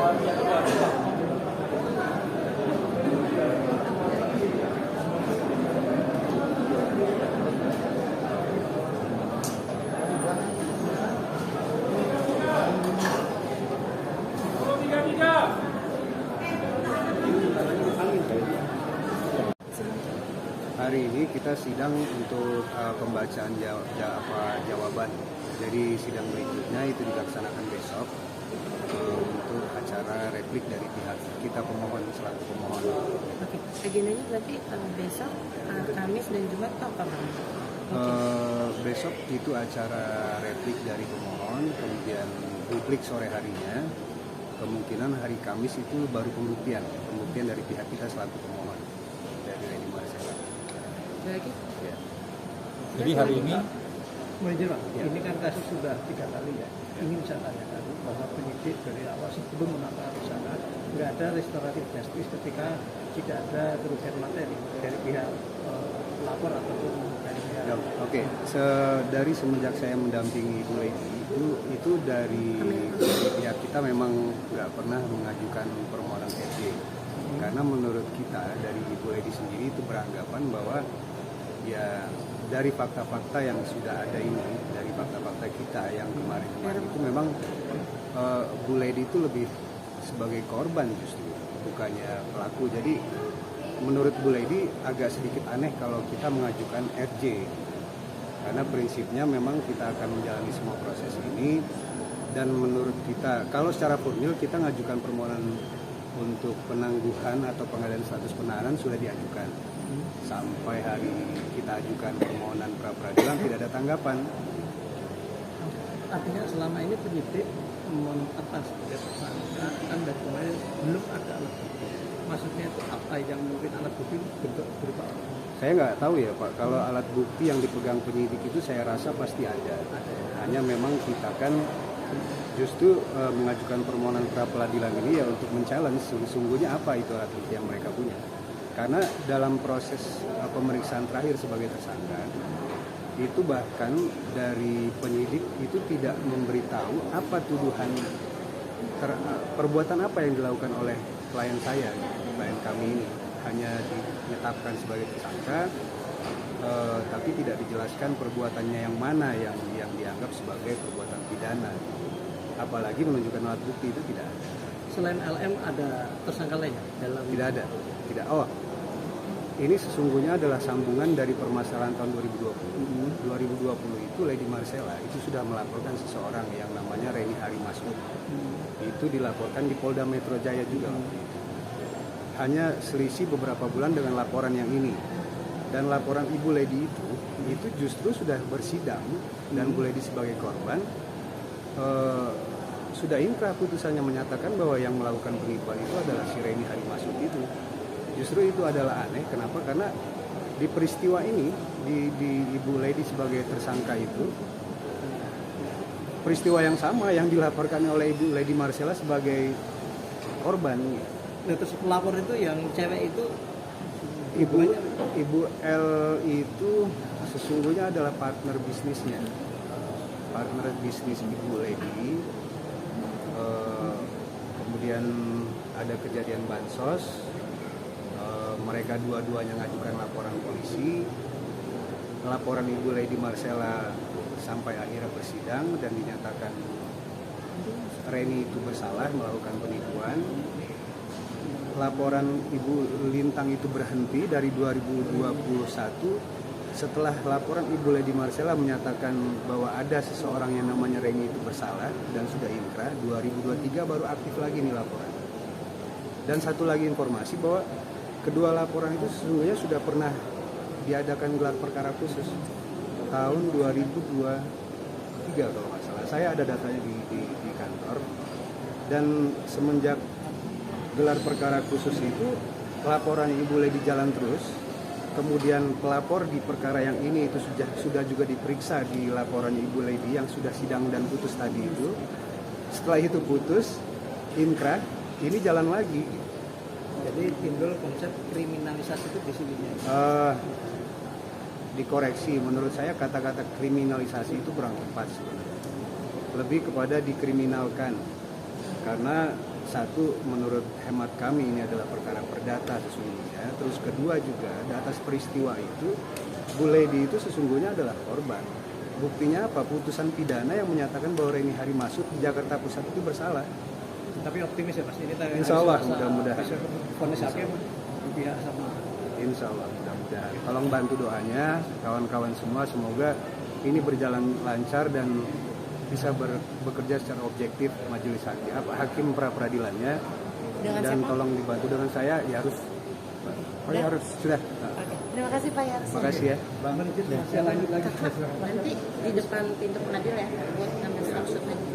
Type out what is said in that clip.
Hari ini kita sidang untuk pembacaan jawaban. Jadi sidang berikutnya itu dilaksanakan besok untuk acara replik dari pihak kita pemohon selaku pemohon. Oke, agendanya berarti besok, Kamis dan Jumat atau apa, Bang? Besok itu acara replik dari pemohon, kemudian publik sore harinya. Kemungkinan hari Kamis itu baru pembuktian dari pihak kita selaku pemohon dari Reni Marcella. Lagi? Ya. Jadi hari ini Pak, ini kan kasus sudah 3 kali ya. Ingin saya tanyakan bahwa penyidik dari awal sebelum menata rencana nggak ada restoratif justice ketika tidak ada kerugian materi dari pihak pelapor ataupun dari pihak. Oke. Dari semenjak saya mendampingi Ibu Lady itu dari pihak kita memang nggak pernah mengajukan permohonan RJ. Karena menurut kita dari Ibu Lady sendiri itu beranggapan bahwa ya dari fakta-fakta yang sudah ada ini, dari fakta-fakta kita yang kemarin itu memang Bu Lady itu lebih sebagai korban justru, bukannya pelaku. Jadi menurut Bu Lady agak sedikit aneh kalau kita mengajukan RJ, karena prinsipnya memang kita akan menjalani semua proses ini. Dan menurut kita, kalau secara formil kita mengajukan permohonan untuk penangguhan atau pengalihan status penahanan sudah diajukan. Sampai hari kita ajukan permohonan pra-peradilan tidak ada tanggapan. Artinya selama ini penyidik menetapkan sebagai tersangka kan dari kemarin belum ada alat bukti. Maksudnya itu apa yang mungkin alat bukti bentuk berupa? Saya nggak tahu ya Pak, kalau alat bukti yang dipegang penyidik itu saya rasa pasti ada. Hanya memang kita kan justru mengajukan permohonan pra-peradilan ini ya untuk men-challenge sesungguhnya apa itu alat bukti yang mereka punya. Karena dalam proses pemeriksaan terakhir sebagai tersangka itu bahkan dari penyidik itu tidak memberitahu apa tuduhan perbuatan apa yang dilakukan oleh klien saya, klien kami ini. Hanya ditetapkan sebagai tersangka, tapi tidak dijelaskan perbuatannya yang mana yang dianggap sebagai perbuatan pidana. Apalagi menunjukkan alat bukti itu tidak ada. Selain LM ada tersangka lain dalam? Tidak ada. Tidak. Oh, ini sesungguhnya adalah sambungan dari permasalahan tahun 2020. 2020 itu Lady Marcella itu sudah melaporkan seseorang yang namanya Reni Hari Masuk. Itu dilaporkan di Polda Metro Jaya juga. Hanya selisih beberapa bulan dengan laporan yang ini. Dan laporan Ibu Lady itu justru sudah bersidang dan Bu Lady sebagai korban sudah inkrah putusannya menyatakan bahwa yang melakukan penipuan itu adalah si Reni Hari Masuk itu. Justru itu adalah aneh. Kenapa? Karena di peristiwa ini di Ibu Lady sebagai tersangka itu peristiwa yang sama yang dilaporkan oleh Ibu Lady Marcella sebagai korban. Nah, terus pelapor itu yang cewek itu Ibu L itu sesungguhnya adalah partner bisnisnya, partner bisnis Ibu Lady. Kemudian ada kejadian bansos, mereka dua-duanya ngajukan laporan polisi. Laporan Ibu Lady Marcella sampai akhirnya bersidang dan dinyatakan Reni itu bersalah melakukan penipuan. Laporan Ibu Lintang itu berhenti dari 2021 setelah laporan Ibu Lady Marcella menyatakan bahwa ada seseorang yang namanya Reni itu bersalah dan sudah inkrah. 2023 baru aktif lagi nih laporan. Dan satu lagi informasi bahwa kedua laporan itu sesungguhnya sudah pernah diadakan gelar perkara khusus tahun 2023 kalau nggak salah. Saya ada datanya di kantor. Dan semenjak gelar perkara khusus itu laporan Ibu Lady jalan terus. Kemudian pelapor di perkara yang ini itu sudah juga diperiksa di laporan Ibu Lady yang sudah sidang dan putus tadi itu. Setelah itu putus, inkrah, ini jalan lagi. jadi timbul konsep kriminalisasi itu di sini. Dikoreksi, menurut saya kata-kata kriminalisasi itu kurang tepat sebenarnya. Lebih kepada dikriminalkan. Karena satu, menurut hemat kami ini adalah perkara perdata sesungguhnya. Terus kedua juga, di atas peristiwa itu, Bu Lady itu sesungguhnya adalah korban. Buktinya apa? Putusan pidana yang menyatakan bahwa Reni Harimasut di Jakarta Pusat itu bersalah. Tapi optimis ya Mas, ini Insya Allah, mudah-mudahan. Vonis hakim pihak sama. Insya Allah, mudah-mudahan. Tolong bantu doanya, kawan-kawan semua, semoga ini berjalan lancar dan bisa bekerja secara objektif majelis hakim pra peradilannya. Dengan Dan siapa? tolong dibantu dengan saya, ya harus. Dan? Harus sudah. Oke. Terima kasih Pak Yarsi. Terima kasih ya. Bang, saya lanjut lagi. Nanti di depan pintu pengadilan ya buat ngambil snapshot lagi.